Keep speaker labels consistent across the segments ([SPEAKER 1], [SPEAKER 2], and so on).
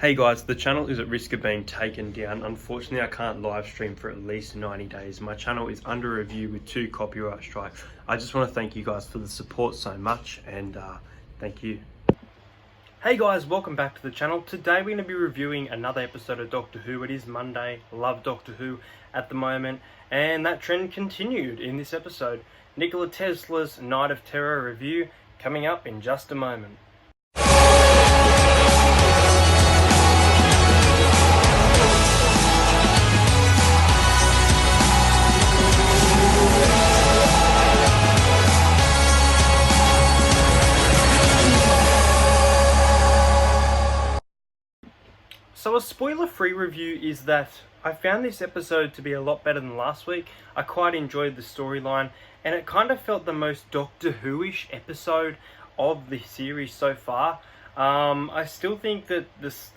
[SPEAKER 1] Hey guys, the channel is at risk of being taken down. Unfortunately, I can't live stream for at least 90 days. My channel is under review with 2 copyright strikes. I just want to thank you guys for the support so much, and thank you. Hey guys, welcome back to the channel. Today we're going to be reviewing another episode of Doctor Who. It is Monday. Love Doctor Who at the moment, and that trend continued in this episode. Nikola Tesla's Night of Terror review coming up in just a moment. So a spoiler-free review is that I found this episode to be a lot better than last week. I quite enjoyed the storyline, and it kind of felt the most Doctor Who-ish episode of the series so far. I still think that this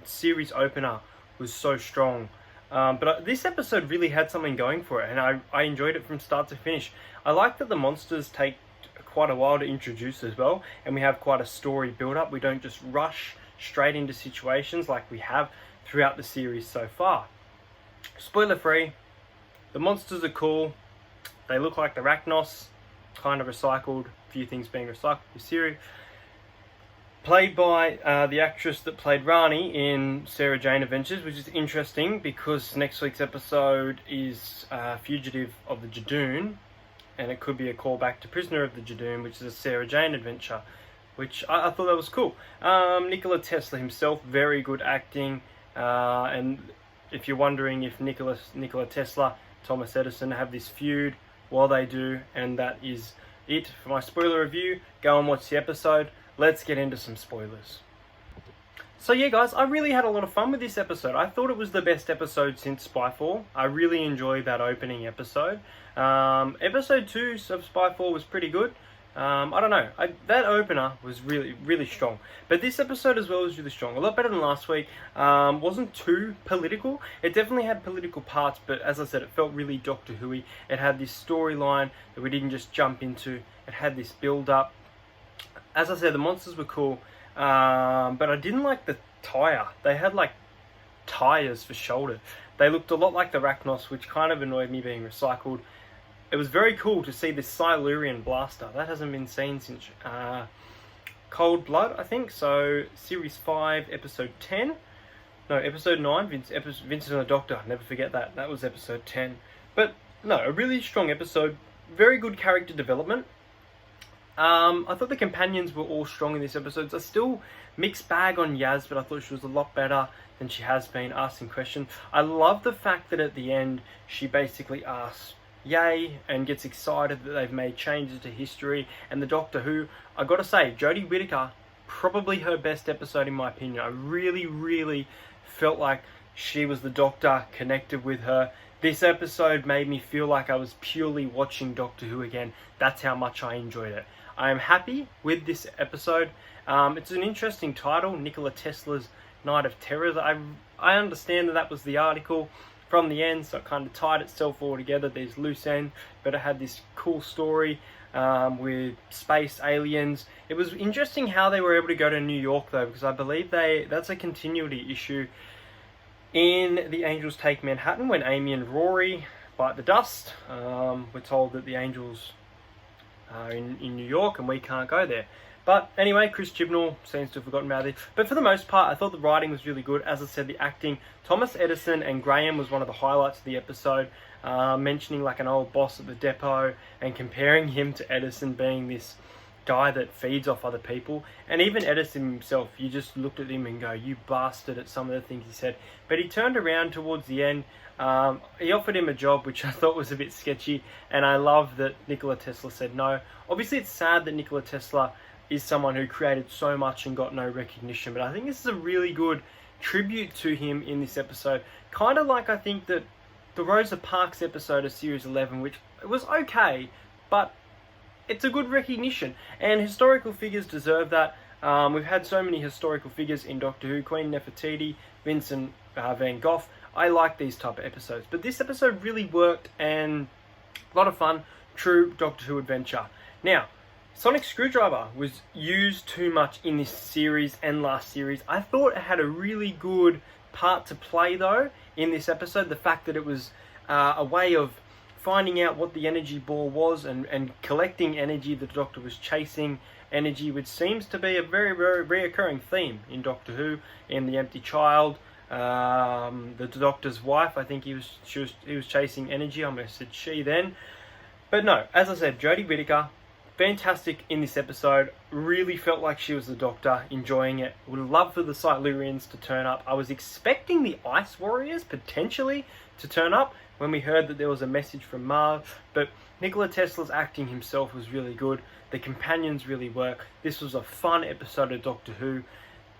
[SPEAKER 1] series opener was so strong, but this episode really had something going for it, and I enjoyed it from start to finish. I like that the monsters take quite a while to introduce as well, and we have quite a story build-up. We don't just rush straight into situations like we have throughout the series so far. Spoiler free, the monsters are cool. They look like the Arachnos, kind of recycled, a few things being recycled in the series. Played by the actress that played Rani in Sarah Jane Adventures, which is interesting because next week's episode is Fugitive of the Jadoon, and it could be a callback to Prisoner of the Jadoon, which is a Sarah Jane adventure, which I thought that was cool. Nikola Tesla himself, very good acting. And if you're wondering if Nikola Tesla, Thomas Edison have this feud, well, they do. And that is it for my spoiler review. Go and watch the episode. Let's get into some spoilers. So yeah, guys, I really had a lot of fun with this episode. I thought it was the best episode since Spyfall. I really enjoyed that opening episode. Episode 2 of Spyfall was pretty good. I don't know, that opener was really strong, but this episode as well was really strong, a lot better than last week. Wasn't too political. It definitely had political parts, but as I said, it felt really Doctor Who-y. It had this storyline that we didn't just jump into. It had this build up. As I said, the monsters were cool, but I didn't like the tire. They had like tires for shoulder. They looked a lot like the Arachnos, which kind of annoyed me being recycled. It was very cool to see this Silurian blaster. That hasn't been seen since Cold Blood, I think. So, Series 5, Episode 10. No, Episode 9, Vincent and the Doctor. Never forget that. That was Episode 10. But, no, a really strong episode. Very good character development. I thought the companions were all strong in this episode. So still mixed bag on Yaz, but I thought she was a lot better than she has been asking questions. I love the fact that at the end, she basically asks yay and gets excited that they've made changes to history. And the Doctor Who, I gotta say, Jodie Whittaker, probably her best episode in my opinion. I really felt like she was the Doctor, connected with her. This episode made me feel like I was purely watching Doctor Who again. That's how much I enjoyed it. I am happy with this episode. It's an interesting title, Nikola Tesla's Night of Terror. I understand that was the article from the end, so it kind of tied itself all together, these loose ends, but it had this cool story with space aliens. It was interesting how they were able to go to New York though, because I believe that's a continuity issue in The Angels Take Manhattan. When Amy and Rory bite the dust, we're told that the angels are in New York and we can't go there. But anyway, Chris Chibnall seems to have forgotten about it. But for the most part, I thought the writing was really good. As I said, the acting, Thomas Edison and Graham was one of the highlights of the episode, mentioning like an old boss at the depot and comparing him to Edison being this guy that feeds off other people. And even Edison himself, you just looked at him and go, you bastard, at some of the things he said. But he turned around towards the end. He offered him a job, which I thought was a bit sketchy. And I love that Nikola Tesla said no. Obviously, it's sad that Nikola Tesla is someone who created so much and got no recognition, but I think this is a really good tribute to him in this episode. Kind of like I think that the Rosa Parks episode of Series 11, which was okay, but it's a good recognition, and historical figures deserve that. We've had so many historical figures in Doctor Who, Queen Nefertiti, Vincent van Gogh. I like these type of episodes, but this episode really worked and a lot of fun. True Doctor Who adventure. Now, sonic screwdriver was used too much in this series and last series. I thought it had a really good part to play though in this episode. The fact that it was a way of finding out what the energy ball was and collecting energy. The Doctor was chasing energy, which seems to be a very, very reoccurring theme in Doctor Who. In The Empty Child, the Doctor's wife, I think he was chasing energy. I almost said she then. But no, as I said, Jodie Whittaker, fantastic in this episode. Really felt like she was the Doctor, enjoying it. Would love for the Silurians to turn up. I was expecting the Ice Warriors potentially to turn up when we heard that there was a message from Mars, but Nikola Tesla's acting himself was really good. The companions really worked. This was a fun episode of Doctor Who.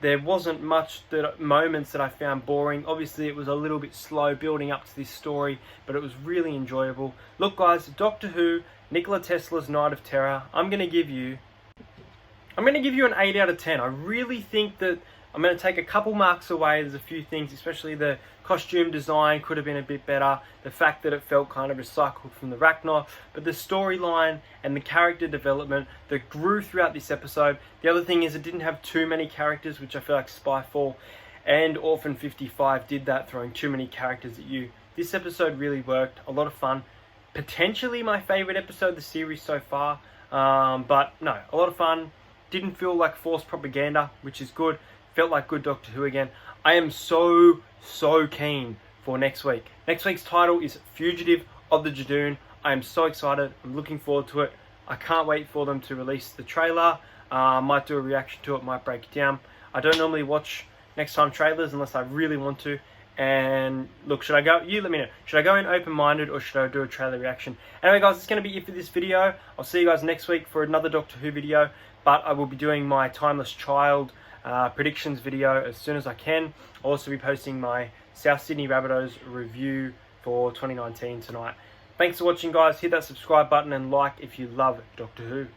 [SPEAKER 1] There wasn't much moments that I found boring. Obviously, it was a little bit slow building up to this story, but it was really enjoyable. Look, guys, Doctor Who, Nikola Tesla's Night of Terror. I'm going to give you an 8 out of 10. I really think that I'm going to take a couple marks away. There's a few things, especially the costume design could have been a bit better. The fact that it felt kind of recycled from the Rachnar. But the storyline and the character development that grew throughout this episode. The other thing is it didn't have too many characters, which I feel like Spyfall and Orphan 55 did that, throwing too many characters at you. This episode really worked. A lot of fun. Potentially my favourite episode of the series so far. But no, a lot of fun. Didn't feel like forced propaganda, which is good. Felt like good Doctor Who again. I am so keen for next week. Next week's title is Fugitive of the Judoon. I am so excited. I'm looking forward to it. I can't wait for them to release the trailer. Might do a reaction to it, might break it down. I don't normally watch next time trailers unless I really want to. And look, should I go? You let me know. Should I go in open-minded or should I do a trailer reaction? Anyway, guys, it's going to be it for this video. I'll see you guys next week for another Doctor Who video. But I will be doing my Timeless Child predictions video as soon as I can. I'll also be posting my South Sydney Rabbitohs review for 2019 tonight. Thanks for watching, guys. Hit that subscribe button and like if you love Doctor Who.